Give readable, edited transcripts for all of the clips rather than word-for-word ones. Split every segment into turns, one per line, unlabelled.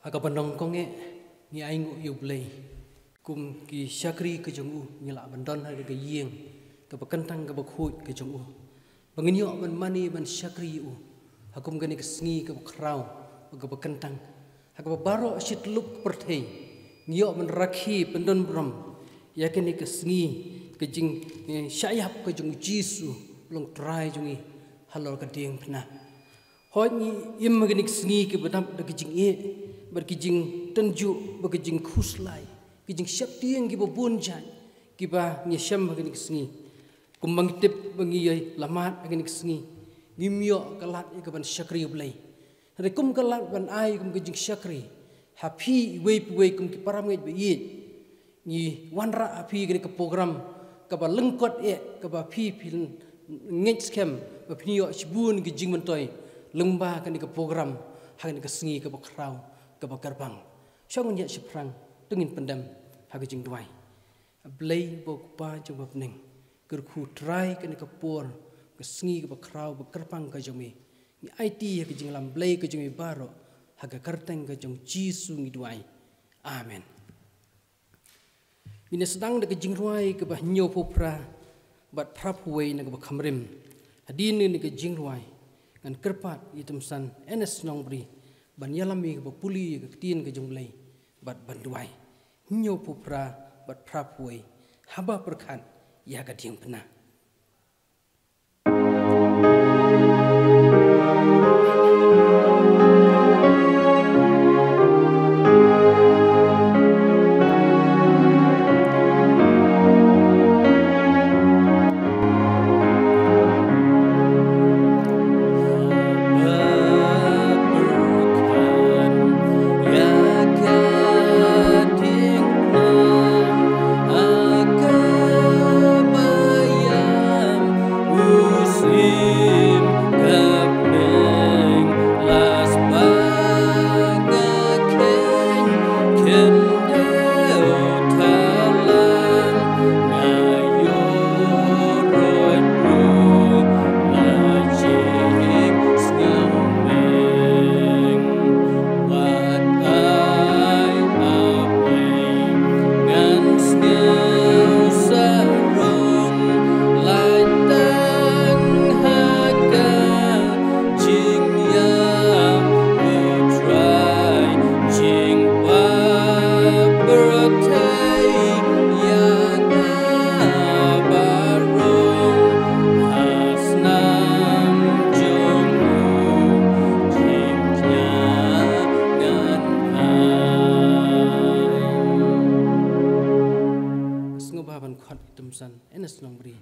Aga bandong konge ni aingu yublei kum ki syakri ke jongu ni la bandon ha ke yeng ke bekentang ke bekhut ke jongu banginyo ban mani ban syakri u hakum gani ke sngi ke krau ke bekentang ha ke baro sit lup perthei ngyo ban rakhi pendon brom yakini ke sngi ke jing syayap ke jongu jisu long trai jongi halor ke ding pna hoi ni im gani ke sngi ke bedam ke jing e berkijing tenju berkijing khuslai kijing syakti yang kiba bunjan kiba nyesham bagini kesngi kumbang tip bangi lamat bagini kesngi ngimyo kalat ikaban syakri blai hari kum kalat ban ai kum kijing syakri happy way kum ki paramit be ni wanra api gini ke program kaba lengkot kaba pi pil ngej scam ba pnio sibun kijing mentoi lembah kan ke program hang ke sengi ke bakrau ke bakarbang syang nya seprang tengin pendam hagi jing duai blai bok pa jong bapning kerku try ke por ke sengi ke bakrau bakarbang ke jomi ni IT hagi jing lam blai ke jomi baro haga karteng ke jong jisu ngi duai amen ini sedang de ke jing ruai ke bah nyo popra bat prapway na ke bakhamrim hadin ni ke jing ruai ngan kerpat itumsan enes nongbri ban yalami ke puli ke tien ke jonglei bat banduai nyo pupra bat prapway haba perkhan ya ka ding pna enes nongbri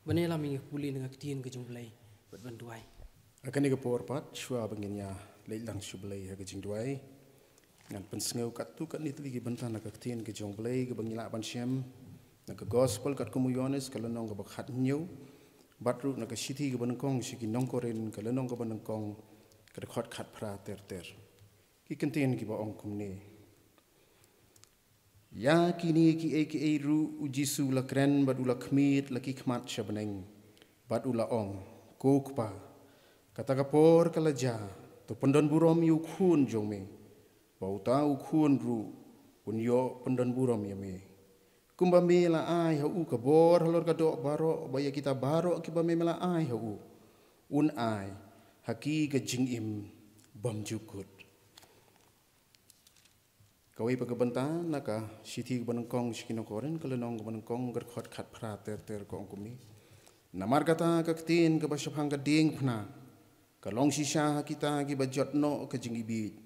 banela mi puli nga tien ke jonglei bat banduai
akan ke porpat shwa banginya leilang shublei ha ke jingduai ngan pensngeu kat tu kat ni tu gi bantana ka tien ke jonglei ke bangila ban syam na ke gospel kat komuniones kalau nong ke bakhat nyeu batru na ke city ke banengkong siki nongkoren kalau nong ke banengkong ke khot khat phra ter ki kentien ki ba ong kumni ya kini ki ru ujisu la kren badula khmit la ki khmat shabneng badula ong kokpa kata kapor kalaja to pendon burom yu khun jome bauta u khun ru unyo pendon burom yame kumba me la ai ha u kabor halor ka do baro baya kita baro ki ba me la ai ha u un ai haki ke jing im bam jukut kawai pagabanta naka siti banengkong sikinokoren kalenong banengkong gerkhot khat phra ter kong kumi namar kata kaktin ke basyapang ka ding phna kalong sisa kita ki bajotno ke jingibi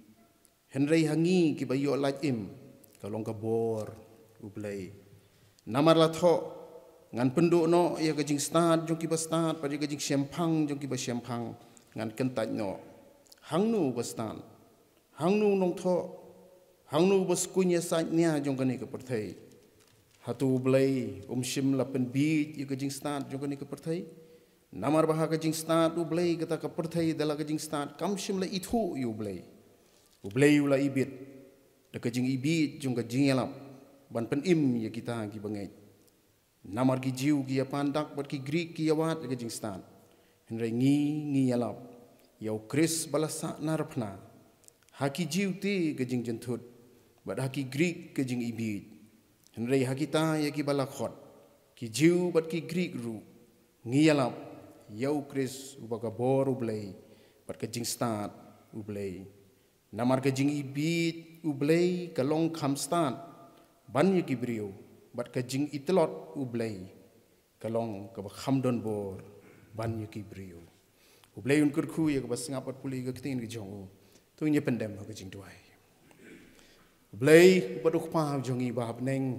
henrei hangi ki bayo lajim kalong ka bor ublai namar la tho ngan penduk no ya ke jing start jong ki ba start pa ke jing sempang jong ki ba sempang ngan kentaj no hangnu ba start hangnu nong tho hangnu bas kunya saatnya jong kani ke perthai hatu blai shim lapen beat ye ke jing start jong kani ke perthai namar bah ke jing start u blai kata ke perthai dala ke jing start kam shim la ithu yu blai u blai u la ibit de ke jing ibit jong ke jing yalap ban pen im ye kita ki bangai namar ki jiu ki pandak bat ki greek ki awat ke jing start henrai ngi yalap yau kris balasa narphna haki jiu ti ke jing jentut bat haki Greek ke jing ibid henrei haki ta ya ki balakhot ki jiu bat ki Greek ru ngiyalap yau Chris ubaga bor ublei bat ke jing start ublei namar ke jing ibid ublei kalong kham start ban ya ki brio bat ke jing itlot ublei kalong ke kham don bor ban ya ki brio ublei un kurku ya ke basngapat puli ke tin ke jong tu nya pendem ke jing tuai ublei bat ukpa jongi ba neng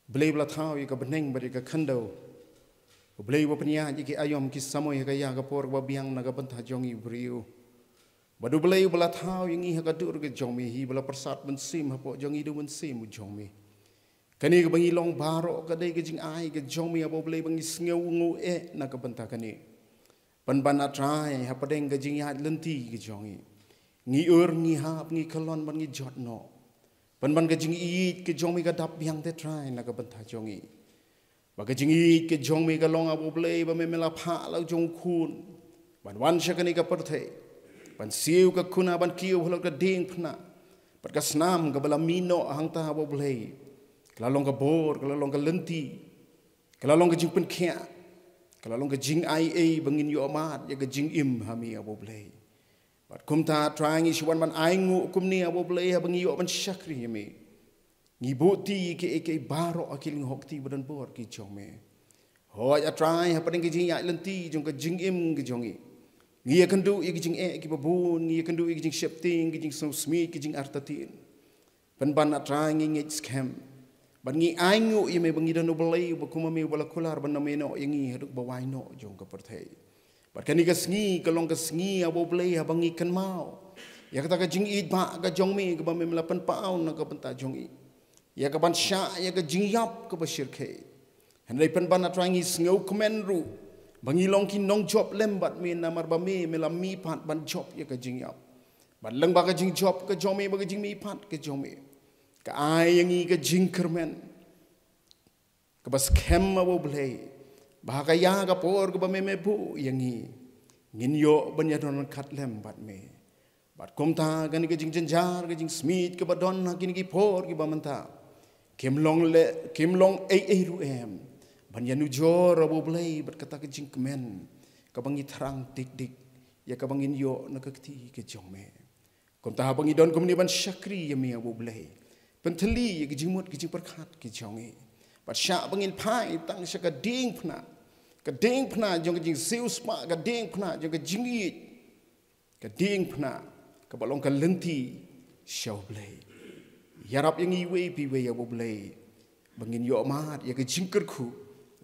ublei bla thau ya ke beneng ba ke khando ublei ba pnya ya ke ayom ki samoy ke ya ke por ba biang na ke bantha jongi brio badu ublei bla thau yangi ha ka dur ke jongmi hi bla persat bensim ha po jongi du bensim jongmi kani ke bangi long baro ke dei ke jing ai ke jongmi abo ublei bangi sngew ngu na ke bantha kani pan ban atrai ha padeng ke jing ya lenti ke jongi ngi ngi hap ngi kalon ban ngi jot no pan ban ke jing i ke jongmi ka dap yang te trai na ke bantha jongi ba ke jing i ke jongmi ka long abo ublei ba me mela pha la jong khun ban wan shakani ka perthe ban siu ka kuna ban kiu holo ka ding phna pat ka snam ka bala mino hang ta bo blei kala long ka bor kala long ka lenti kala long ka jing pen khia kala long ka jing ai ai bangin yo amat ya ka jing im hami abo blei pat kum ta trying is one ban ai ngu kum ni abo blei ha bangi yo ban shakri yemi ngi buti ke baro akil hok ti badan bor ki chome ho ya try ha pading ki jing ya lenti jong ka jing im ki jongi ngia kendu iki jing ki babun ngia kendu iki jing shepting ki jing so smi ki jing artatin ban ban atrangi ngi scam ban ngi aingu yeme bangi dan oblei ba kuma me bala kular ban nameno yangi heduk ba waino jong ka perthei bat kani ka sngi kalong ka sngi abo oblei ha bangi kan mau ya kata ka jing id ba ka jong me ka ba me melapan paun na ka banta jong i ya ka ban sha ya ka jing yap ka ba shirke henrei pan ban atrangi sngo komen ru bangi long ki nong job lembat me namar ba me melam mi pat ban job ya ka jing yap ban leng ba ka jing job ka jome ba ka jing mi pat ka jome ka ai yangi ka jing kermen ka bas kem ma bo blei ba ka ya ka por ka ba me bu yangi ngin yo ban ya don khat lembat me bat kom ta ga ni ka jing janjar ka jing smith ka ba don ha ki por ki ba manta kem long ai ru em ban ya nu jor abo blei bat kata ke jing kemen ka bangi tharang dik dik ya ka bangin yo na ka ti ke jongme kom ta bangi don kom ni ban shakri ya mi abo blei penthli ya ke jingmut ke jing perkhat ke jonge bat sha bangin phai tang sha ka ding phna jong ke jing siu spa ka ding phna jong ke jing i ka ding phna ka balong ka lenti shaw blei yarap yang i we pi we abo blei bangin yo mat ya ke jing kerku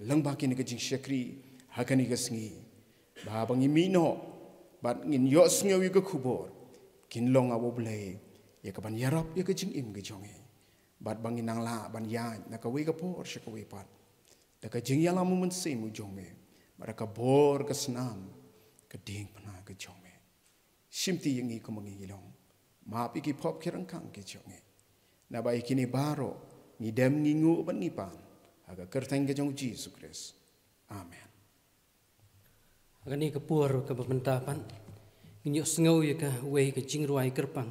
lang baki ni ka jing shakri hakani ka sngi ba bangi mino bat ngin yo sngewi ka khubor kin long abo blei ya ka ban yarap ya ka jing im ka jonge bat bangi nang la ban ya na ka we ka por she ka we pat da ka jing yala mu mun se mu jongme ba ka bor ka snam ka ding pana ka jongme simti yangi ka mangi ilong ma pi ki pop kirang kang ka jonge na ba ikini baro ni dem ni ngu ban ni pan aga kerteng ke jong Jesus Christ. Amen.
Aga ni kapur ka pementapan. Inyo sngau ya ka wei ka jing ruai kerpang.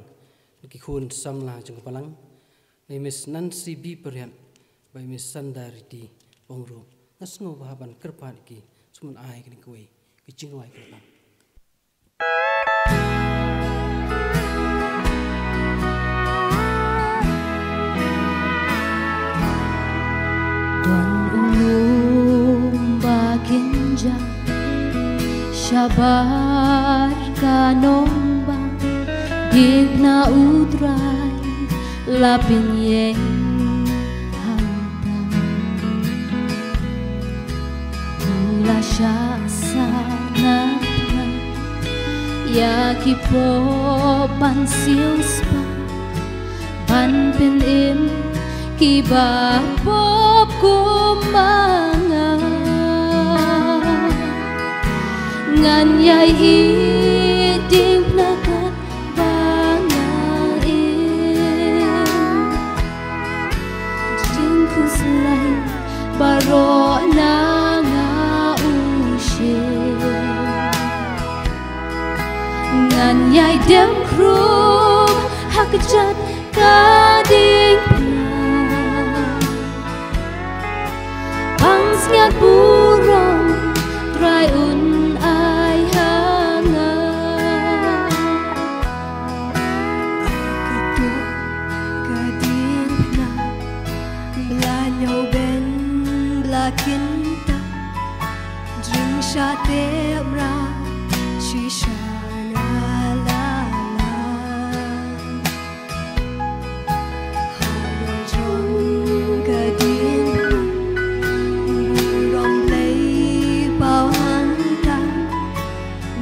Ki khun samla jong palang. Nei Miss Nancy B perian. Bai Miss Sandariti Bongru. Nasngau bahaban kerpan ki sumun ai ki wei ki jing ruai kerpang.
Shabar kanomba digna udrai lapin yeng hanta mula syasa natra ya kipo ban siuspa ban pin im kiba pop kumanga ngan yai hiting nakat bangain jingku selai baro nanga ushe ngan yai dem kru hakjat kading bangsnya burung trai un ai hanga aku kading na blanyo ben blakinta jing shate ra shisha na la la hong kading burong lay bao hanta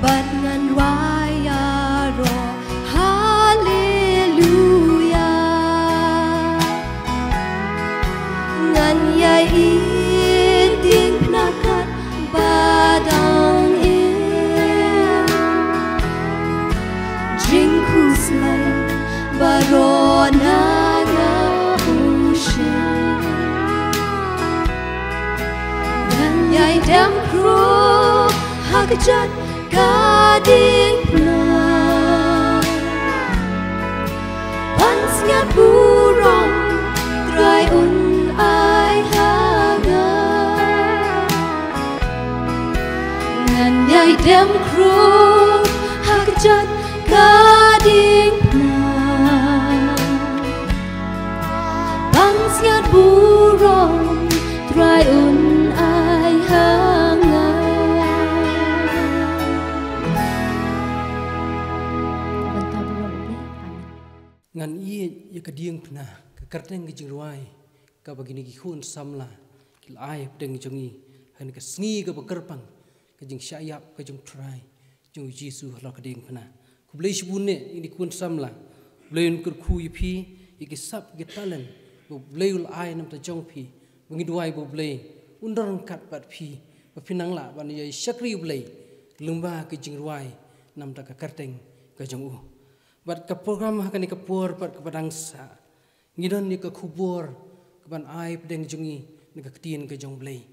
bat ngan waya ro hallelujah ngan yai ting nakat badang jing kuslay barona nga ushin dan yai dam kru hakjat kading na pansnya burong trai un ai haga ngan yai dam kru hakjat kading na bangsnya burong trai un ai hanga
ngan ie ya kadieng pna ka karteng ki jingruai ka bagini ki khun samla kil ai pdeng jongi han ka sngi ka bakarpang ka jing syayap ka jing trai jung jisu hlo kadieng pna ku blei shbune ini kun samla blein kur khu yipi iki sap ki talen bu blei ul ai nam ta jong pi bungi duai bu blei undorang kat pat pi ba pinang la ban ye shakri blei lumba ki jingruai nam ta ka karteng ka jong u bat ka program hakani ka por pat ka badangsa ngidon ni ka khubor ka ban ai pdeng jungi ni ka ktien ka jong blei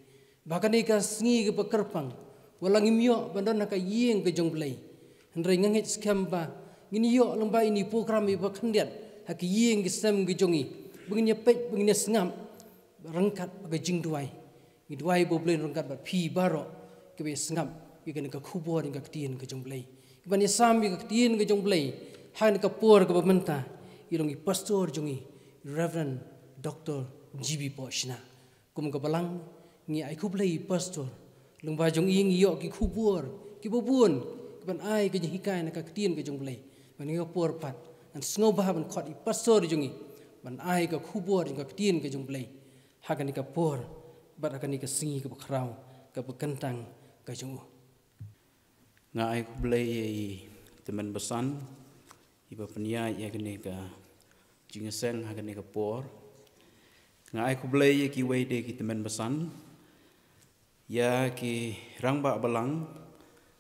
bakani ka sngi ka pakarpang walang imyo bandon ka yeng ka jong blei handrai ngangit skamba ngini yo lomba ini program i ba khandiat hak yeng ki sam ki jongi bungnya pet bungnya sngam rangkat ka jing duai ni duai bo blei rangkat ba phi baro ke be sngam ki ka khubor ni ka ktien ka jong blei ban ya sam ka ktien ka jong blei han ka por ka bamenta irong i pastor jongi Reverend Dr. GB Poshna kum ka balang ngi ai khublei pastor lungba jong ing yo ki khubor ki bobun ban ai ka hikai na ka ktien ka jong blei ban ngi por pat an sngo ba ban khot i pastor jongi ban ai ka khubor ka ktien ka jong blei hakani ka por bat hakani ka singi ka khrau ka bekentang ka jong
nga ai khublei teman besan iba penia ya kene ka jingeseng ha kene ka por nga ai khublei ki wei de ki teman besan ya ki rangba balang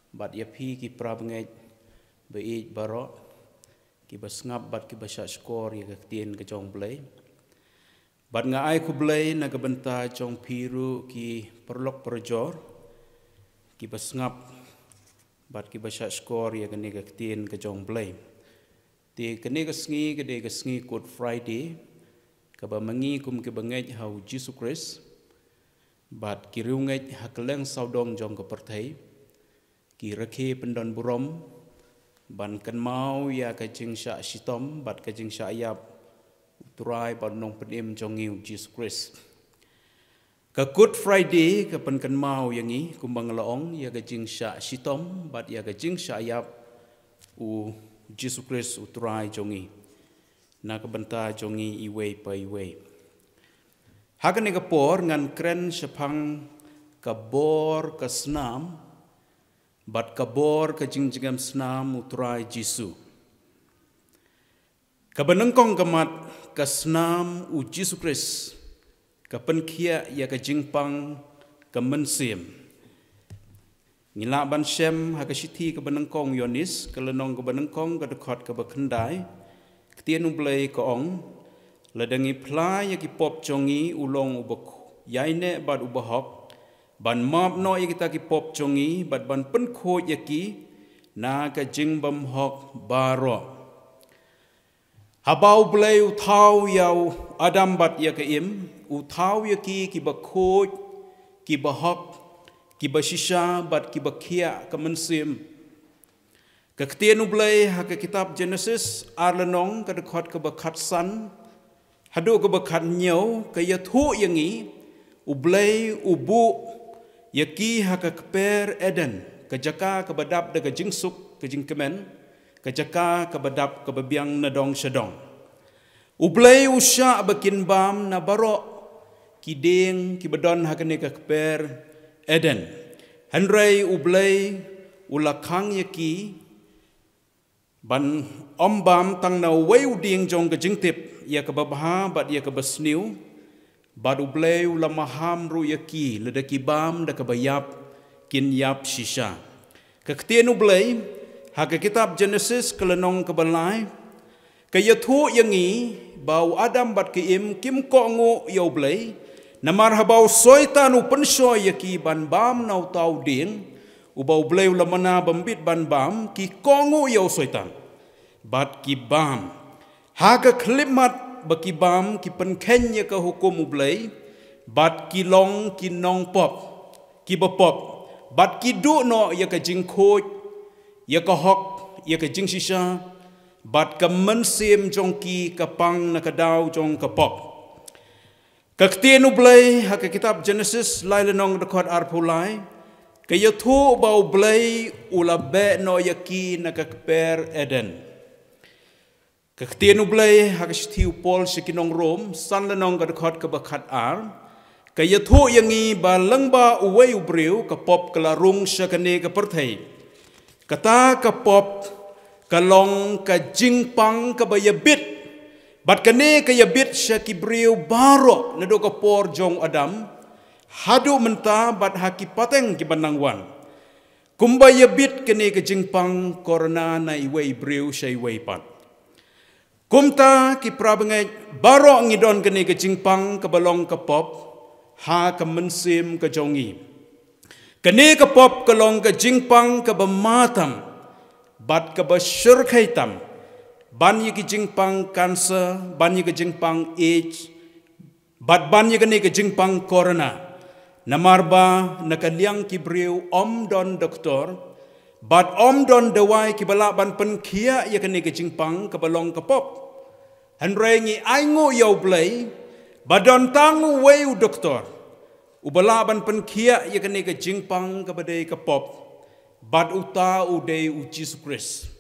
bat ya phi ki prabngai be i baro ki basngap bat ki basha skor ya ka tien ka jong blei bat nga ai khublei na ka benta jong phiru ki perlok perjor ki basngap bat ki basha skor ya kene ka tien ka jong blei ti kene ka sngi Good Friday ka ba mangi kum ke bangai hau Jesus Christ bat ki riungai hakleng saudong jong ka perthai ki rakhe pendon burom ban kan mau ya ka jing sha sitom bat ka jing sha yap turai ban nong penim jong ngiu Jesus Christ ka Good Friday ka pan kan mau yangi kumbang laong ya ka jing sha sitom bat ya ka jing sha yap u Jesus Christ uturai jongi na ka banta jongi iwei pa iwei hakani ka por ngan kren sepang ka bor ka snam bat ka bor ka jingjingam snam uturai Jisu ka banengkong kamat ka snam u Jesus Christ ka penkhia ya ka jingpang ka mensim ngila ban shem hakashiti ka banengkong yonis kalenong ka banengkong ka dekhot ka bakhandai ktienu blei ka ong ladangi phla ya ki pop chongi ulong ubak yaine bad ubahok ban map no ya kita ki pop chongi bad ban pen kho ya ki na ka jingbam hok baro
habau blei u thau yau Adam bat ya ke im u thau ya ki ba khoj ki ba hok ki ba shisha bat ki ba khia ka mensim ka ktien u blei ha ka kitab Genesis arlenong ka dekhot ka ba khat san hadu ka ba khat nyau ka ya thu yangi u blei u bu ya ki ha ka per Eden ka jaka ka badap da ka jingsuk ka jingkemen ka jaka ka badap ka babiang na dong shadong ublay usya bakin bam na baro kiding kibadon hakane ka per Eden hanray ublay ulakang yaki ban ombam tang na way uding jong ka jingtip ya ka babha bat ya ka basniu bad ublay ulamaham ru yaki ledaki bam da ka bayap kin yap shisha kaktian ublay haka kitab Genesis kelenong ka balai kaya thu yangi bau Adam bat kim ko ngo yo blai namar habau soitan u pensoi yaki ban bam nau tau ding u bau blai lamana bambit ban bam ki ko ngo yo soitan bat ki bam haga klimat baki bam ki penkhen ya ka hukum u blai bat ki long ki nong pop ki bapop bat ki du no ya ka jing khoj ya ka hok ya ka jing shisha bat ka mensim jong ki kapang na kadau jong kapop kaktian ublay ha ka kitab Genesis lailanong dekhot arpulai kaya thu bau blay ulabe no yaki na ka per Eden kaktian ublay ha ka stiu Paul sikinong Rom sanlanong ka dekhot ka bakhat ar kaya thu yangi ba langba uway ubriu kapop kalarung syakane ka perthai kata kapop kalong ka jingpang ka bayabit bat kane ka yabit sya kibriu baro na do ka por jong Adam hadu menta bat haki pateng ki banangwan kumba yabit kane ka jingpang korna na iway briu sya iway pat kumta ki prabangai baro ngidon kane ka jingpang ka balong ka pop ha ka mensim ka jongi kane ka pop kalong ka jingpang ka bamatam bat ka basyur kaitam ban yi ki jingpang cancer ban yi ki jingpang AIDS bat ban yi ki jingpang corona namarba nakaliang kibriu om don doktor bat om don dawai ki bala ban pen kia yi ki jingpang ka balong ka pop hanrengi aingo yau blai badon tangu weu doktor ubala ban pen kia yi ki jingpang ka badai ka pop bat uta udei u Jesus Christ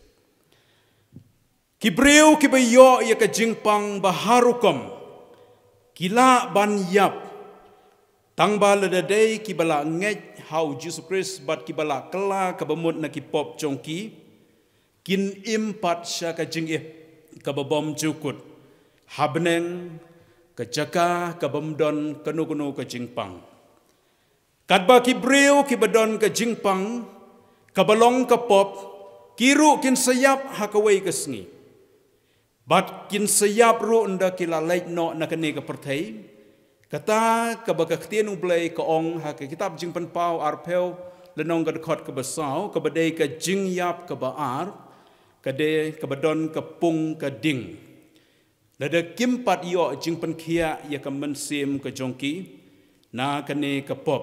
kibriu kibayo ya ka jingpang baharukom kila ban yap tangba ledadei kibala ngej hau Jesus Christ bat kibala kela kabamut na kipop jongki kin impat sya ka jingih kababom jukut habneng kajaka kabamdon kanu-kanu ka jingpang kadba kibriu kibadon ka jingpang kabalong kapop kiru kin sayap hakawai kesngi bat kin sayap ru unda kila lait no nakane ka perthai kata kabakaktian ublai ka ong ha ka kitab jingpan pau arpeu lenong ka dekhot ka basau ka badai ka jingyap ka baar ka de ka badon ka pung ka ding lada kimpat yo jingpan khia ya ka mensim ka jongki na kane ka pop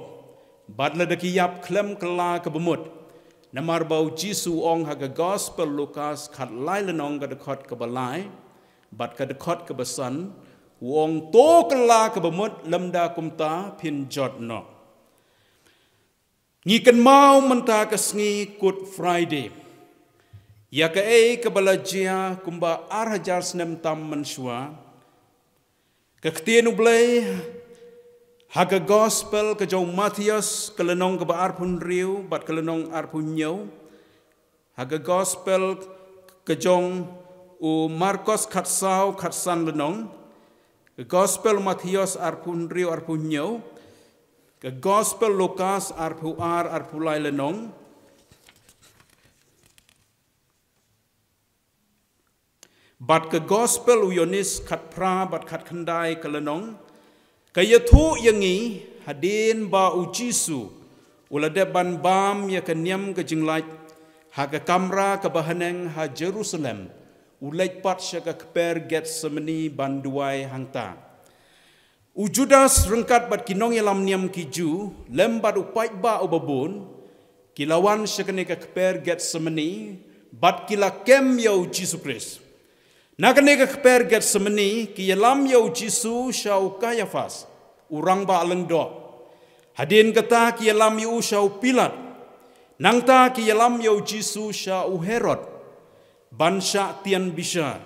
bat lada kiyap klem kala ka bemut namar bau Jisu ong haga gospel Lukas khat lai lenong ka dekhot ka balai bat ka dekhot ka basan wong to kala ka bamut lamda kumta phin jot no ngi kan mau menta ka sngi Good Friday ya ka ka balajia kumba arhajar snem tam mansua ka ktenu blai haga gospel ke jong Matius kelenong ke arpun riu bat kelenong arpun nyau haga gospel ke jong u Marcos khatsau khatsan lenong ke gospel Matius arpun riu arpun nyau ke gospel Lukas arpu arpulai lenong bat ke gospel Yohanes khat pra bat khat khandai kelenong kaya thu yangi hadin ba u Jisu ulade ban bam ya kenyam ke jinglait ha ke kamra ke bahaneng ha Jerusalem ulej pat syaka keper Getsemani banduai hangta. Judas rengkat bat kinong yalam niam kiju, lembat upai ba ubabun, kilawan syaka neka keper Getsemani, bat kila kem yau Yesus Kristus. Nakaneka keper Getsemani, ki yalam yau Yesus syau Kayafas, urang ba alengdo. Hadin kata ki yalam yau syau Pilat, nangta ki yalam yau Yesus syau Herod, bansya tian bisa.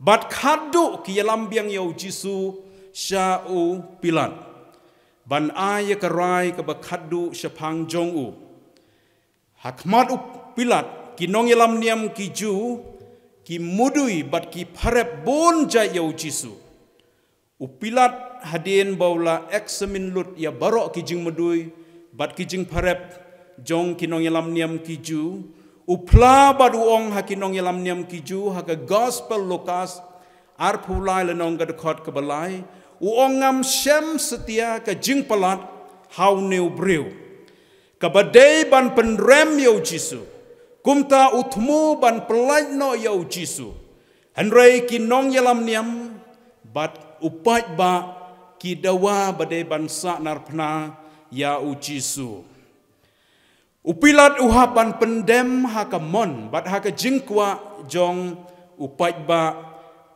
Bat kadu ki yalam biang yau Yesus syau Pilat. Ban aya kerai ke bakadu syapang jongu. Hakmat Pilat ki nong yalam niam ki ju ki mudui bat ki parep bon jai yau Yesus. Pilat hadin baula eksamin lut ya barok ki jing mudui bat ki jing parep jong ki nong yalam niam ki ju. Upla badu ong hakinong yalam niam kiju haka gospel Lukas arpulai lenong gadekot kebalai uongam syem setia ke jing pelat hau neu breu kabadai ban penrem yau Yesus kumta utmu ban pelaj no yau Yesus henrei kinong yalam niam bat upai ba ki dawa badai bansa narpna yau Yesus. Upilat uhapan pendem haka mon bat haka jingkwa jong upai ba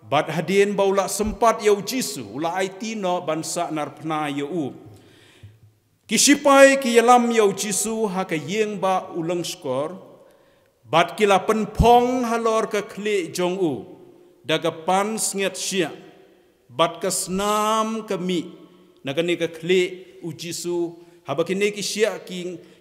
bat hadien baula sempat yau Yesus ula IT no bansa narpna yau. Kisipai ki yalam yau Yesus haka yeng ba ulang skor bat kila penpong halor ke kli jong dagapan snget sia bat kesnam kami nagani ke kli Yesus habakini ki sia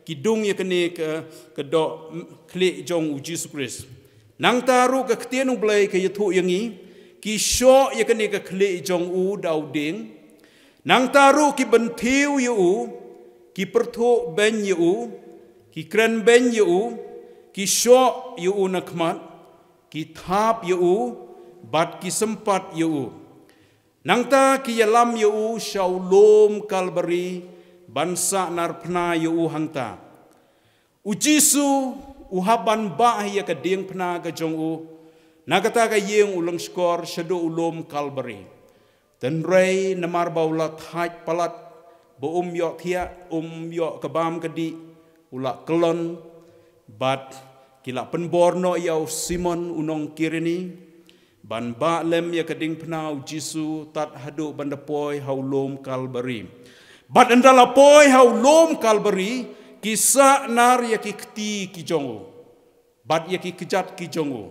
kidung ya kene ke do klik jong Yesus Kristus. Nang taru ke ketianu blai ke yatu yangi ki syo ya kene ke klik jong dau ding. Nang taru ki bentiu yu ki pertu ben yu ki kren ben yu ki syo yu nakmat ki thap yu bat ki sempat yu. Nang ta ki yalam yu syaulom kalbari bansa narpna yu hangta. Ujisu uhaban ba ya ka ding pna ka jong nagata ka yeng ulang skor shado ulom kalbari. Tenrei namar baula thaj palat bo yo thia yo kabam kadi ula kelon bat kila penborno yau Simon unong kirini ban ba lem ya ka ding pna ujisu tat hadu bandapoi haulom kalbari. Bat andala poi hau lom kalbari kisah nar ya ki kti ki jongo. Bat ya ki kejat ki jongo.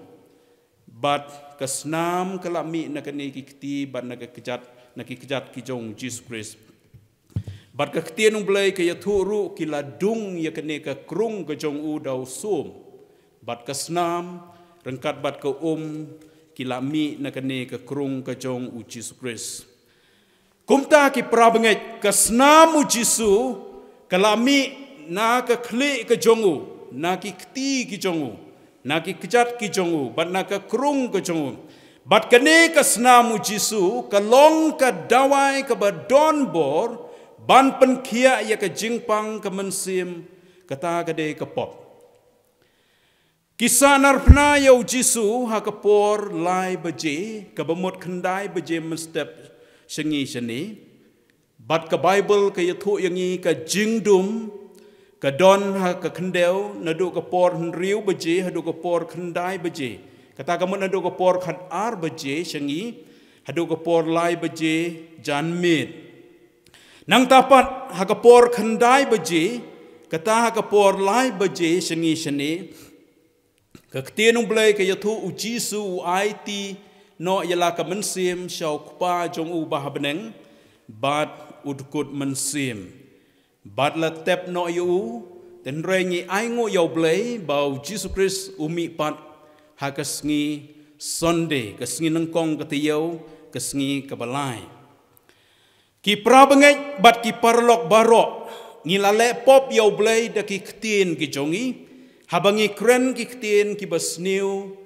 Bat kesnam kelami nak ni ki kti bat nak kejat ki jong Yesus Kristus. Bat ke kti nung blai ke ya turu ki ladung ya kene ke krung ke jong dau som. Bat kesnam rengkat bat ke ki lami nak ni ke krung ke jong Yesus Kristus. Kumta ki prabenget kesnamu Yesus kalami na ke klik ke jongu na ki kti ki jongu na ki kejat ki jongu bat na ke krung ke jongu bat kene kesnamu Yesus kalong ke dawai ke badon bor ban penkia ya ke jingpang ke mensim kata gede ke pop kisah narpna yau Yesus ha ke por lai beje ke bemut kendai beje menstep sengi seni bat ke Bible ke yatu yangi ke jingdum ke don ha ke kendel nadu ke por henriu beje hadu ke por kendai beje kata kamu nadu ke por khat ar beje sengi hadu ke por lai beje janmit nang tapat ha ke por kendai beje kata ha ke por lai beje sengi seni ke ketienung blai ke yatu ujisu IT no yala ka mensim syau kupa jong bah beneng bat udkut mensim bat la tep no yu ten rengi aingo yau blai bau Yesus Kristus umi pat ha kasngi Sunday kasngi nengkong ketiyau kasngi kebalai ki prabengai bat ki parlok barok ngilale pop yau blai da ki ktien ki jongi habangi kren ki ktien ki basniu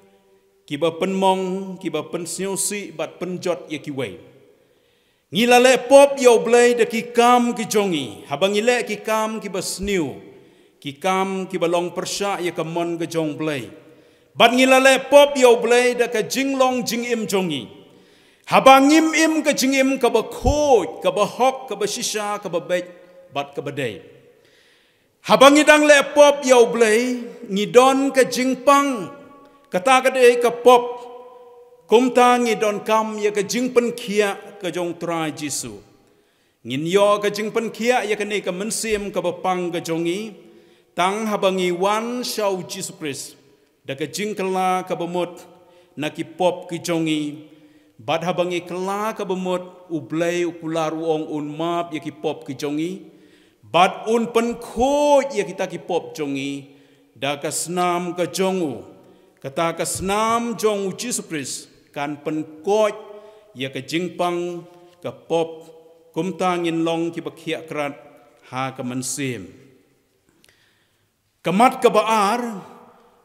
kiba penmong kiba pensiusi bat penjot ya kiwei ngilale pop yau blai de ki kam ki jongi habangile ki kam ki basniu ki kam ki balong persya ya kamon ke jong blai bat ngilale pop yo blay da ka jinglong jingim jongi habangim im ka jingim ka ba khoj ka ba hok ka ba shisha ka ba bej bat ka ba day habangidang le pop yo blay ngidon ka jingpang kata ka de ka pop kumta ngidon kam ya ka jingpen khia ka jong tra jisu ngin yo ka jingpen khia ya ka ne ka mensim ka ba pang ka jongi tang habangi wan shau jisu Christ da ka jingkala ka bamut na ki pop ki jongi bat habangi kala ka bamut ublay ukular uong un map ya ki pop ki jongi bat un pen khoj ya kita ki pop jongi da ka snam ka jongu kata ka snam jongu jisu Christ kan pen koj ya ka jingpang ka pop kumtangin long ki bakhia krat ha ka mensim kamat ka baar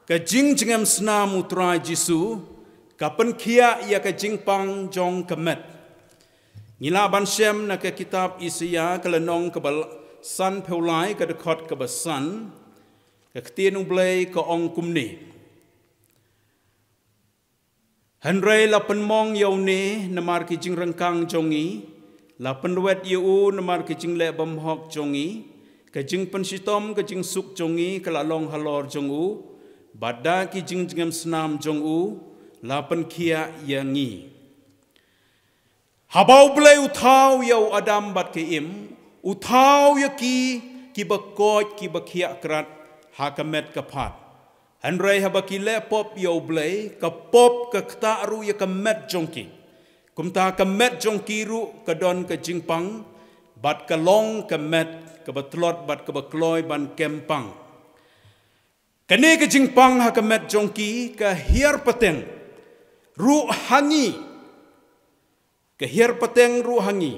ka jing jingam snam utra jisu ka pen khia ya ka jingpang jong kamet ngila ban shem na ka kitab Isaya ka lanong ka bal san peulai ka dekhot ka basan ka ktien ublay ka ong kumni hanrei la penmong yaune namar ki jing rengkang jongi la penwet yu namar ki jing le bamhok jongi ka jing pensitom ka jing suk jongi ka la long halor jongu bada ki jing jingam snam jongu la pen khia yangi habau blai uthau yau adam bat ke im uthau ya ki bakoj ki bakhia krat hakamet kapat hanrei habaki le pop yo blay ka pop ka kta ru ya ka met jongki kumta ka met jongki ru ka don ka jingpang bat ka long ka met ka batlot bat ka bakloy ban kempang kane ka jingpang ha ka met jongki ka hiar pateng ru hangi ka hiar pateng ru hangi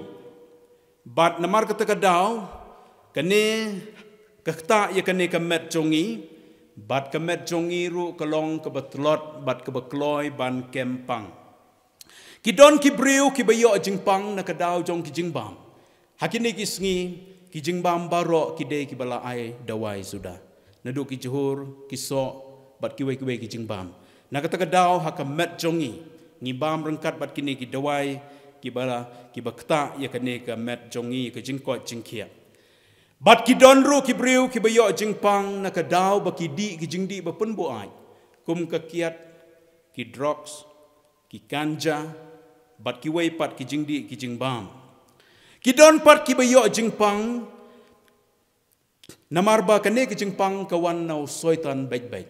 bat namar ka takadaw kane ka kta ya kane ka met jongi bat kemet jongi ru kelong ke betlot bat ke bekloy ban kempang kidon ki briu ki bayo jingpang na kadau jong ki jingbam hakini ki sngi ki jingbam baro ki de ki bala ai dawai sudah nadu ki juhur ki so bat ki we ki jingbam na kata kadau hakamet jongi ngibam rengkat bat kini ki dawai ki bala ki bakta ya kane ka met jongi ke jingkot jingkia bat ki donru ki briu ki bayo jingpang na kadau baki di ki jingdi bapen boai kum ka kiat ki drugs ki ganja bat ki wei pat ki jingdi ki jingbam ki don pat ki bayo jingpang namar ba kane ki jingpang kawan nau soitan baik-baik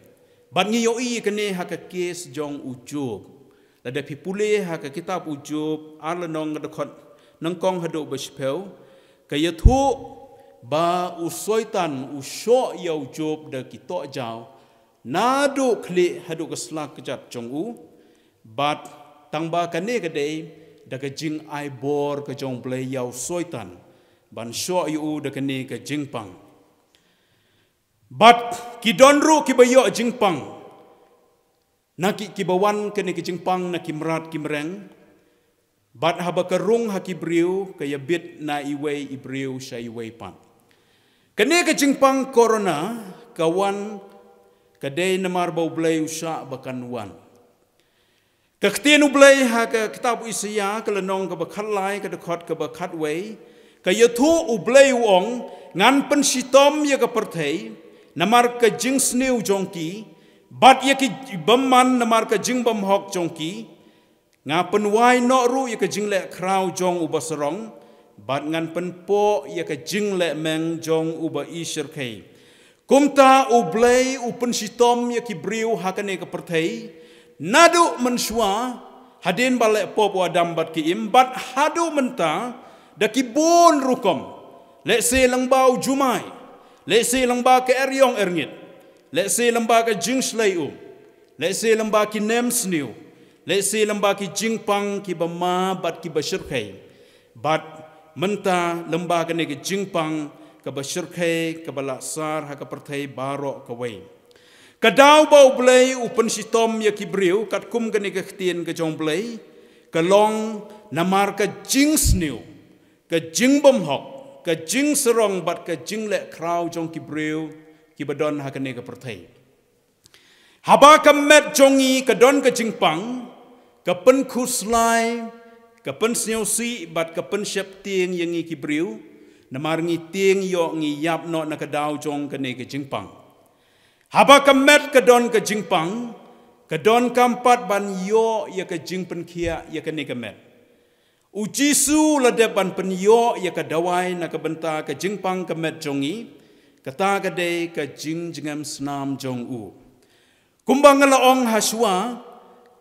bat ngiyo i kane haka kes jong ujub lada pipule haka kitab ujub ala nong ngadakot nangkong hadu bashpel kaya thu ba usoitan usho ya ujub da kito jaw nadu kli hadu keslak kejat jong u bat tangba kane kade da ka jing ai bor ka jong play ya usoitan ban sho yu da kane ka jingpang bat kidonru kibayo jingpang naki kibawan kane ki jingpang na kimrat kimreng bat haba karung hakibriu kaya bit na iway ibriu sya iway pan kane ka jingpang corona kawan kadai namar bau blay usha bakan wan kaktienu blay ha ka kitab Isaya ka lanong ka bakhatlai ka dekhot ka bakhatway kaya thu ublay wong ngan pensitom ya ka perthei namar ka jing sneu jongki bat ya ki bamman namar ka jing bam hok jongki nga penwai no ru ya ka jing le krau jong ubasarong bat ngan penpo ya ka jing le meng jong uba isher kai kumta ublay upen sitom ya ki briu hakane ka perthei nadu mensua hadin bale pop wadam bat ki imbat hadu menta da ki bon rukom le se langbau jumai le se lamba ka eryong erngit le se lamba ka jing slayu le se lamba ki nem sniu le se lamba ki jing pang ki bama bat ki bashir kai bat menta lamba ka ne ki jing pang ka bashir kai ka balasar ha ka perthai baro ka wei kadau bau blay upen sitom ya ki briu kat kum ka ne ka ktien ka jong blay ka long namar ka jing sniu ka jing bom hok ka jing serong bat ka jing le krau jong ki briu ki badon ha ka ne ka perthai Haba kamet jongi kadon ke jingpang, kapen kuslai, kapen snyosi bat kapen syap tieng yang ngi kibriu, namar ngi tieng yo ngi yap no na kadau jong kene ke jingpang. Haba kamet kadon ke jingpang, kadon kampat ban yo ya ke jingpen kia ya kene kamet. Ujisu ladepan pen yo ya kadawai na kabenta ke jingpang kamet jongi, kata kade ke jingam senam jong u. Kumbang ngelaong haswa,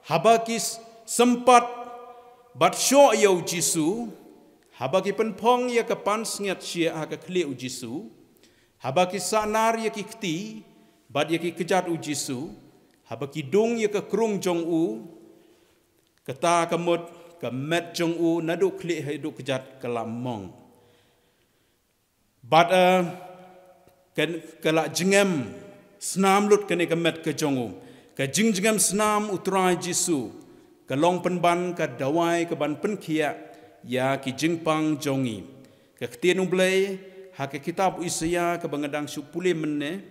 habakis sempat bat syo ya ujisu, habaki penpong ya kapan sengat syia ha kekli ujisu, habaki sanar ya kikti, bat ya kejat ujisu, habaki dung ya kekrung jong u, kata kemut kemet jong u naduk kli hidup kejat kelamong. Bat kelak jengem senam lut kene kemet ke jongu, ke jingam senam utrai jisu, ke long penban ke dawai ke ban penkia ya ki jingpang jongi, ke ketien ublay ha ke kitab Isaya ke bangadang supule menne,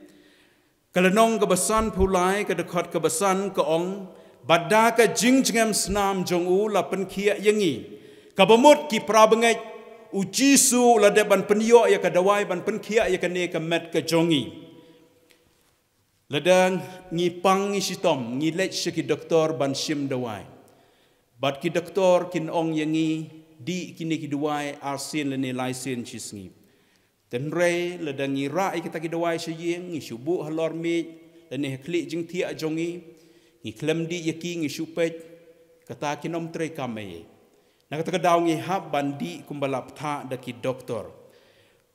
ke lenong ke besan pulai ke dekat ke besan ke ong, bada ke jingam senam jongu la penkia yengi, ke bemut ki prabengai ujisu la de ban penyo ya ke dawai ban penkia ya kene kemet ke jongi. Ladang ngipang ngisitom ngilek seki doktor ban sim dawai. Bat ki doktor kin ong yangi di kini ki dawai arsin lene laisen cisngi. Tenre ladang ngira kita ki dawai seyeng ngisubu halor me lene klik jing tia jongi ngiklem di yaki ngisupet kata kinom tre kame. Nak kata daw ngi hab bandi kumbalap tha daki doktor.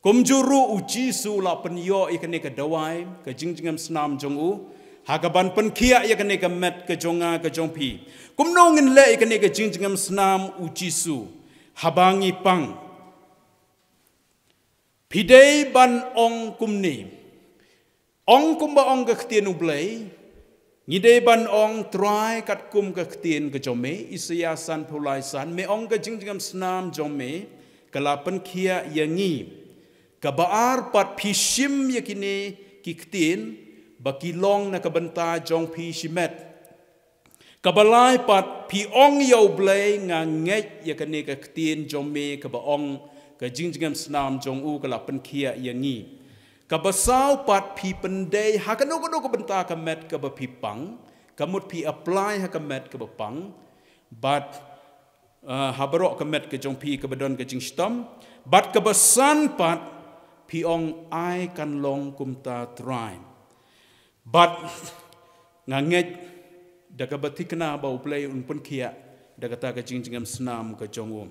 Kumjuru uji su la penyo ikane ke dawai ke jingjingam senam jong u hagaban penkia ikane ke met ke jonga ke jongpi kumnongin le ikane ke jingjingam senam uji su habangi pang pidei ban ong kumni ong kumba ong ke ktien ublay ngidei ban ong try kat kum ke ktien ke jome Isaya san pulai san me ong ke jingjingam senam jome kala penkia yangi kabaar pat pishim yakini kiktin bakilong na kabenta jong pishimet kabalai pat piong yaw blay nga nget yakani kaktin jome kabaong ka jingjingam senam jong u kalapan kia yangi kabasaw pat pi pendai hakano kabenta kamet kabapipang kamut pi apply hakamet kabapang bat habarok kamet ka jong pi kabadon ka jingstam bat kabasan pat piong ai kan long kumta try but nganget daga batikna ba uplay un pun kia daga ta ka jingjingam senam ka jongu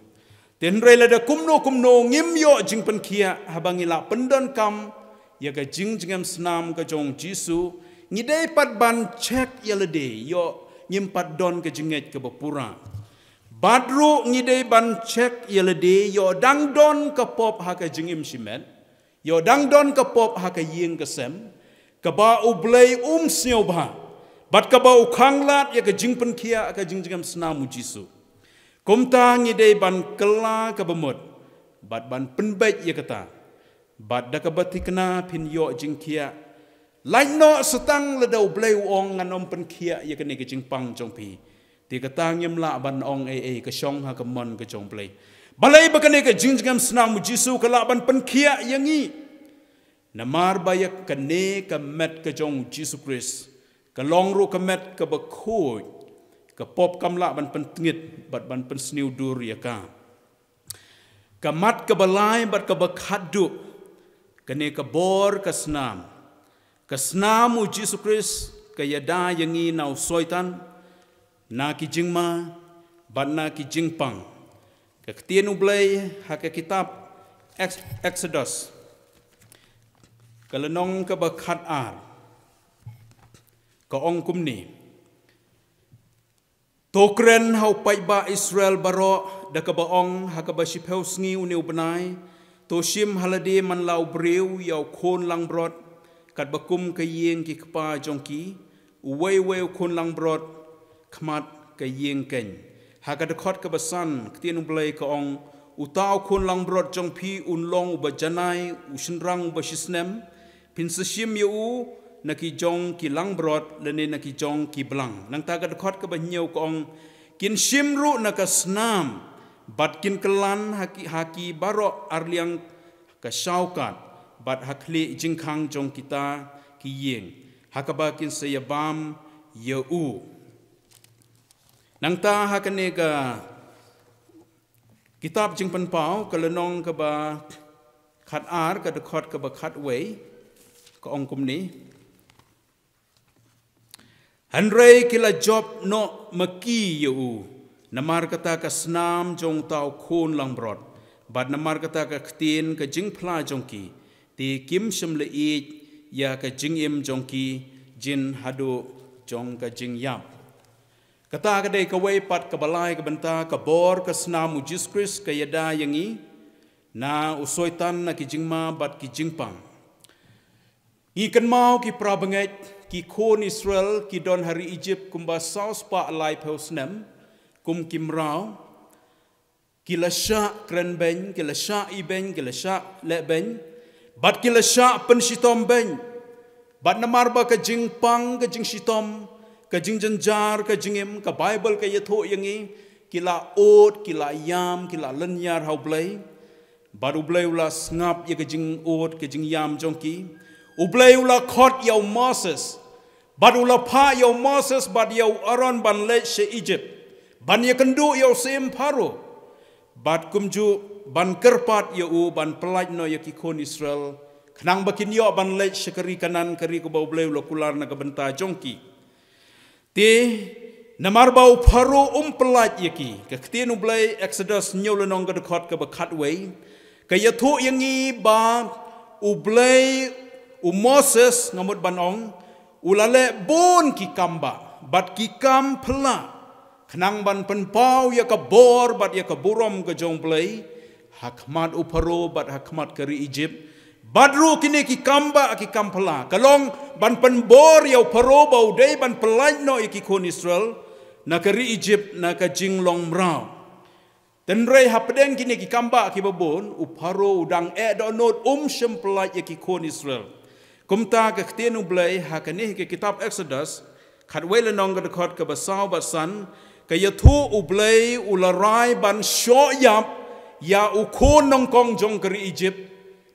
tenre la da kumno ngim yo jing pun kia habangila pendon kam ya ka jingjingam senam ka jong jisu ngidei pat ban check yalade yo nyimpat don ka jinget ka bapura badru ngidei ban check yalade yo dang don ka pop ha ka jingim simet yo dang don ka pop ha ka ying ka sem ka ba ublay snyo ba bat ka ba ukhanglat ya ka jingpen kia ka jingjingam senam jisu kumta ngidei ban kela ka bemut bat ban penbait ya kata bat da ka batikna pin yo jingkia lain no setang la da ublay ong nganom pen kia ya ka ne ka jingpang jongpi ti kata ngim la ban ong ka shong ha ka mon ka jong play balai bakane ka jingjingam senam jisu kalaban penkia yangi namar bayak kane ka met ka jong jisu Christ ka longru ka met ka bakhoy ka pop kamla ban pentngit bat ban pensniu dur ya ka mat ka balai bat ka bakhadu kane ka bor ka senam jisu Christ ka yada yangi nau soitan na ki jingma bat na ki jingpang Kektien ublay hak kitab Exodus kalenong kabakat ar kaong kumni tokren hau paiba Israel baro da kabaong hakaba shiphew sngi uni ubnai toshim halade man lau breu yau khon lang brot kat bakum kayeng ki kpa jongki uwei khon lang brot khmat kayeng ken hakadakot kabasan ktien ublay kaong utaw khon lang brot jongpi unlong ubajanai usinrang ubashisnem pinsashim yu na ki jong ki lang brod le ne na ki jong ki blang nang ta ka khot ka ba nyeu kong kin shimru na ka snam bat kin kelan haki baro arliang ka shaukat bat hakli jingkhang jong kita ki yeng hakaba kin sayabam yeu nang ta hakane ka kitab jing pan pau ka lenong ka ba khat ar ka de khot ka ba khat wei ka ong kum ni hanrei kila job no maki yeu namar kata ka snam jong tau khon lang brod bat namar kata ka khtin ka jing phla jong ki ti kim sham le i ya ka jing im jong ki jin hadu jong ka jing yap kata ka dei ka wei pat ka balai ka banta ka bor ka snam Jesus Christ ka yada yangi na usoitan na ki jingma bat ki jingpang i kan mau ki prabanget ki khon Israel ki don hari Egypt kumba saus pa alai phosnam kum kimrao kila sha kren ben kila sha i ben kila sha le ben bat kila sha pen sitom ben bat namar ba ka jingpang ka jing sitom ka jing janjar ka jingem ka Bible ka yatho yangi kila ot kila yam kila lenyar hau blai baru blai ula ngap ya ka jing ot ka jing yam jongki ublai ula khot yaw Moses bat ula pha yaw Moses bat yaw Aaron ban le she Egypt ban ya kendu yaw sem Pharaoh bat kumju ban kerpat yaw ban pelaj no ya ki khon Israel khnang bakin yo ban le shekari kanan kari ko bau blai ula kular na ka benta jongki te namar bau Pharaoh pelaj yaki ka khtin ublai Exodus nyolenong ka khot ka ba khat wei ka yathu yangi ba ublai Moses ngamut banong ulale bon ki kamba bat ki kam phla khnang ban pen pau ya ka bor bat ya ka burom ka jong blai hakmat Pharaoh bat hakmat kari Egypt badru kini ki kamba ki kampala kalong ban pen bor ya Pharaoh bau dei ban pelaj no ki khon Israel na kari Egypt na ka jinglong mrao tenrei hapdeng kini ki kamba ki babon Pharaoh udang do not shem pelaj ki khon Israel kumta ka ktenu blai hakane ki kitab Exodus khatwele nong ka khot ka basau basan ka yathu ublai ularai ban sho yap ya u khon nong kong jong kari Egypt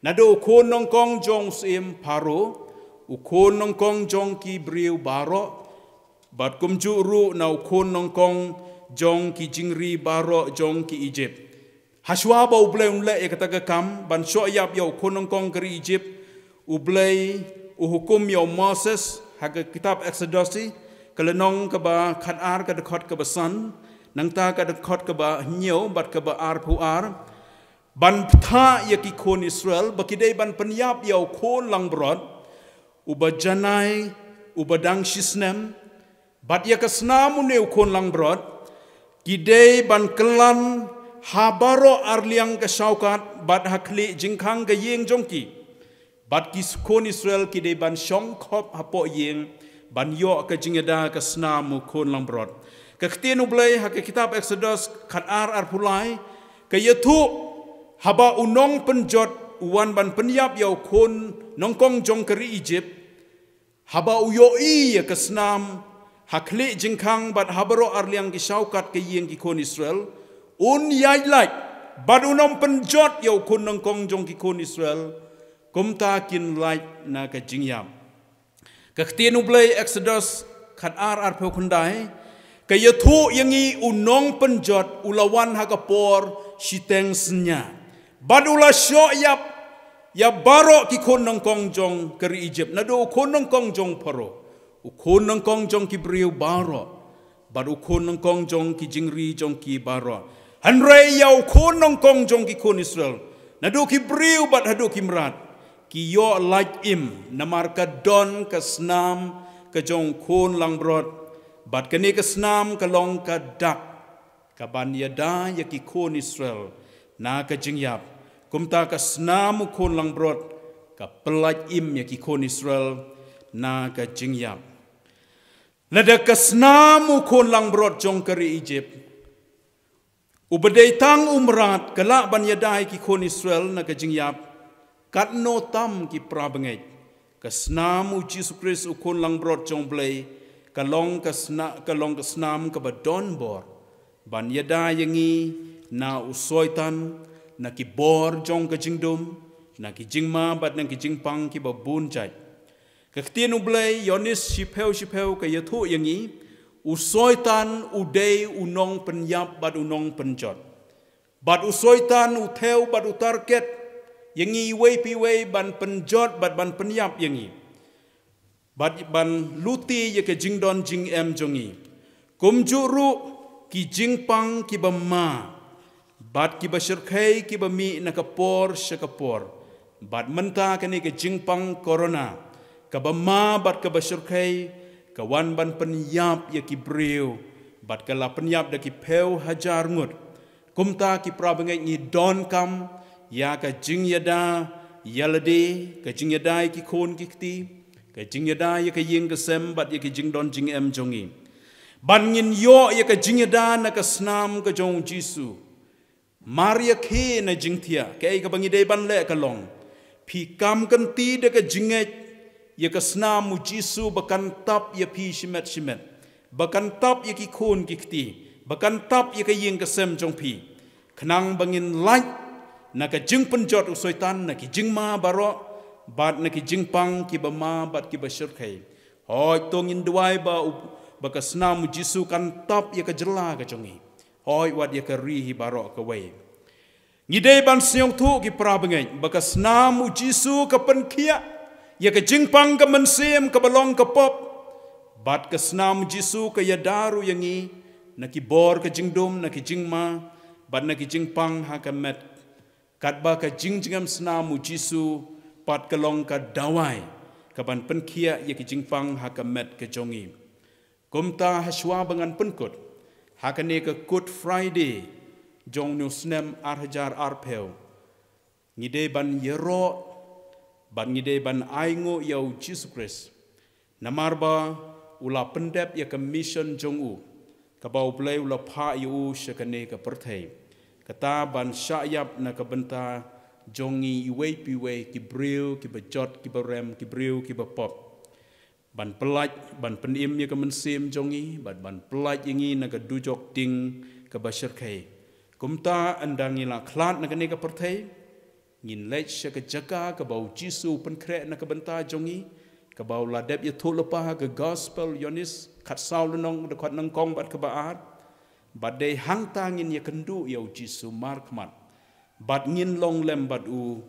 nado khon nong kong jong sim Pharaoh u khon nong kong jong ki briu baro bat kumju ru na u khon nong kong jong ki jingri baro jong ki Egypt haswa ba ublai unle e kata ka kam ban sho yap ya u khon nong kong kari Egypt ublai uhukum ya Moses haga kitab Exodus kalenong ka ba khat ar ka khot ka basan nang ta ka khot ka ba nyeu bat ka ba ar phu ar ban tha ya ki khon Israel bakidei ban penyap ya khon lang brod ubajanai ubadang shisnem bat ya kasnamu ne khon lang brod kidei ban kelan habaro arliang ka shaukat bat hakli jingkhang ka yeng jongki bat ki khon Israel kidei ban shong khop hapo yeng ban yo ka jingeda ka snamu khon lang brod ka ktenu blai ha ka kitab Exodus khat ar pulai ka yathu haba unong penjot uwan ban penyap yau khon nongkong jong kari Egypt haba uyo i ka snam hakli jingkhang bat habaro arliang ki shaukat ke yeng ki khon Israel un yai like bat unom penjot yau khon nongkong jong ki khon Israel kumta kin like na ka jingyam ka ktenu blai Exodus khat ar pho khundai ka yathu yangi unong penjot ulawan ha ka por shiteng snya badula syo yap ya baro ki khon nongkong jong kari Egypt nado khon nongkong jong Pharaoh u khon nongkong jong ki briu baro badu khon nongkong jong ki jingri jong ki baro hanrei yau khon nongkong jong ki khon Israel nado ki briu bat hado ki mrat ki yo like im namar ka don ka snam ka jong khon lang brod bat kani ka snam ka long ka dak ka ban yada ya ki khon Israel na ka jingyap kumta ka snamu khon lang brod ka pelaj im ya ki khon Israel na ka jingyap lada ka snamu khon lang brod jong kari Egypt ubadai tang umrat kala ban yadai ki khon Israel na ka jingyap kat no tam ki prabangai Kesnam u Jesu Christ ukun lang brot jong blay kalong kesnam ke badon bor ban yada yangi na usoitan na ki bor jong ke jingdum na ki jingma bat na ki jingpang ki babun jai kektien ublay yonis shipeu ke yathu yangi usoitan udei unong penyap bat unong penjot bat usoitan utheu bat utarget yangi wei pi wei ban penjot bat ban penyap yangi ban luti ye ke jingdon jing em jongi kumjuru ki jingpang ki bama bat ki basirkai ki bami nakapor syakapor bat menta kani ke jingpang corona ka bama bat ke basirkai kawan ban penyap ye ki breu bat kala penyap da ki peu hajar ngut kumta ki prabengai ni don kam ya ka jing yada yalade ka jing yada ki kon ki kti ka jing yada ya ka yeng ka sem bat ya ka jing don jing em jongi ban ngin yo ya ka jing yada na ka snam ka jong Jisu Maria ke na jing thia ka ai ka bangi dei ban le ka long pi kam kan ti de ka jinget ya ka snam mu Jisu bakan tap ya pi shimet bakan tap ya ki kon ki kti bakan tap ya ka yeng ka sem jong pi khnang bangin light na ka jing penjot usoitan na ki jing ma baro bat na ki jing pang ki bama bat ki basir kai hoi tongin duai ba ka snam Jisu kan tap ya ka jerla ka jongi hoi wat ya ka ri baro ka wei ngidei ban siong thu ki prabengai ba ka snam Jisu ka penkia ya ka jing pang ka mensem ka balong ka pop bat ka snam Jisu ka yadaru yangi na ki bor ka jingdom na ki jing ma bat na ki jing pang ha ka met katba ka jingjingam snamu Jisu pat kalong ka dawai kaban penkia ya ki jingpang hakamet ke jongi kumta haswa bangan penkut hakane ka Good Friday jong nu snem arhajar arpeu ngide ban yero ban ngide ban aingo yau Jesus Christ namarba ula pendep ya ka mission jongu kabau play ula pha yu shakane ka perthai kata ban syayap na kabenta jongi iwei piwei ki breu ki bajot ki barem ki breu ki bapop ban pelaj ban penim ya kemensim jongi ban pelaj ingi na ka dujok ting ka basir kai kumta andangi la klat na kane ka perthai ngin lech sya ka jaga ka bau Jisu penkre na kabenta jongi ka bau ladep ya thulapa ka gospel yonis khat saul nong de khat nang kong bat ka baat bat dei hang tangin ya kendu ya Jisu markmat bat ngin long lem bat u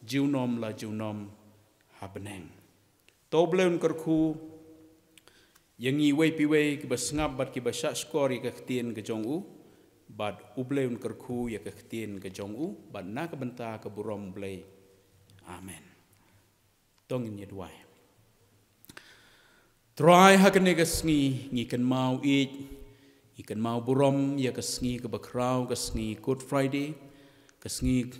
jiunom la jiunom habeneng to bleun kerku yang i wei pi wei ki basngap bat ki basya skori ka ktien ke jong u bat u bleun kerku ya ka ktien ke jong u bat na ka benta ka burom blei amen tongin ye duai try hakane ka sngi ngi kan mau ikan mau burom ya kesngi ke bakrau kesngi Good Friday kesngi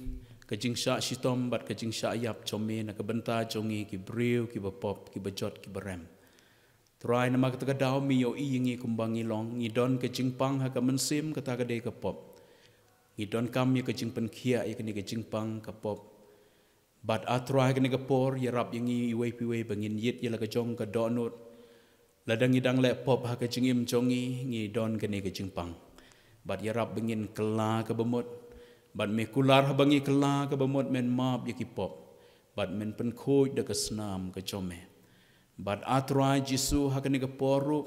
ke jingsha shitom bat ke jingsha yap chome na ke benta jongi ki breu ki bapop ki bajot ki barem try nama ka daw mi yo ingi kumbangi long ngidon ke jingpang ha ka mensim kata ka dei ka pop ngidon kam ya ke jingpen khia ya ke jingpang ka pop bat atrai ke ka por ya rap yangi iwei piwei bangin yit ya la ka jong ka donut ladang idang le pop ha ka jingim jongi ngi don kene ke jingpang bat yarap bengin kela ke bemot bat me kular ha bangi kela ke bemot men map ya ki pop bat men pen khoi da ka snam ke jome bat atrai Jisu ha kene ke poru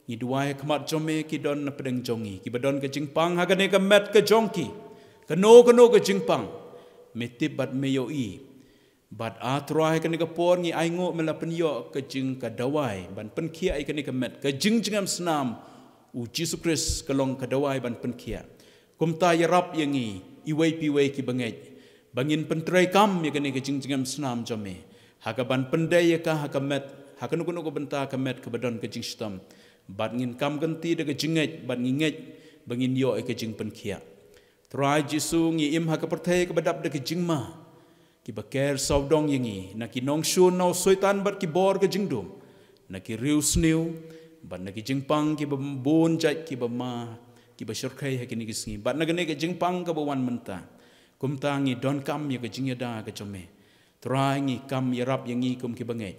ngi duai khmat jome ki don na pedeng jongi ki badon ke jingpang ha kene ke met ke jongki keno ke jingpang metip bat me yo i bat atrai kene ka por ngi aingo mela penyo ke jing ka dawai ban penkia ai kene ka met ka jingjingam snam u Jesus Christ kalong ka dawai ban penkia kumta yarap yangi iwei piwei ki bangej bangin pentrai kam ya kene ka jingjingam snam jome haka ban pendai ya ka haka met haka nukuno ko benta ka met ka badon ka jingstam bat ngin kam ganti de ka jingej bat ngingej bangin yo ai ka jing penkia trai Jisu ngi im haka perthai ka badap de ka jingma ki baker saudong yangi na ki nong shun no soitan bat ki bor ke jingdum na ki riu sniu bat na ki jingpang ki bambun jat ki bama ki basirkai ha ki ni kisngi bat na ke jingpang ka bawan menta kumtangi don kam ya ke jingyada ka chome Try ngi kam yarap yang ngi kum ki bangai.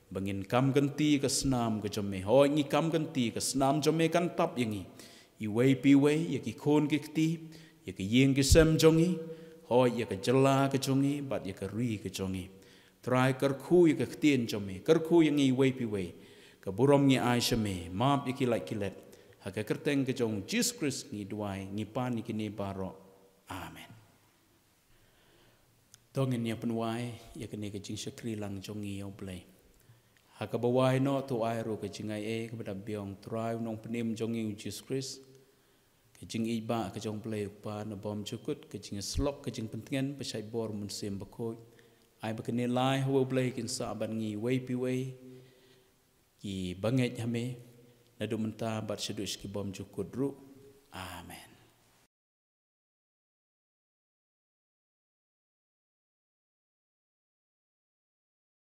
Bangin kam ganti ke senam ke jome. Hoi ngi kam ganti ke senam jome kan tap yang ngi. I wei pi wei ya ki kon ki kti. Ya ki yeng ki sem jongi. Hoi ya ke jela ke jongi. Bat ya ke ri ke jongi. Try kerku ya ke ktien jome. Kerku yang ngi wei pi wei. Ke burom ngi ai shame. Maap ya ki like kilet. Haka kerteng ke jong Jesus Christ ngi duai. Ngi pan ni kini baro. Amen. Tongin ya penwai ya kene ke jing syakri lang jongi au play. Haka bawai no to ai ro ke jing ai kepada biong try nong penim jongi Jesus Christ. Ke jing iba ke jong play pa na bom cukut ke jing slok ke jing pentingan pesai bor mun sem bakoi. Ai bakene lai ho play kin sa ban ngi wei pi wei. Ki banget hame na do menta bat sedus ki bom cukut ru. Amen.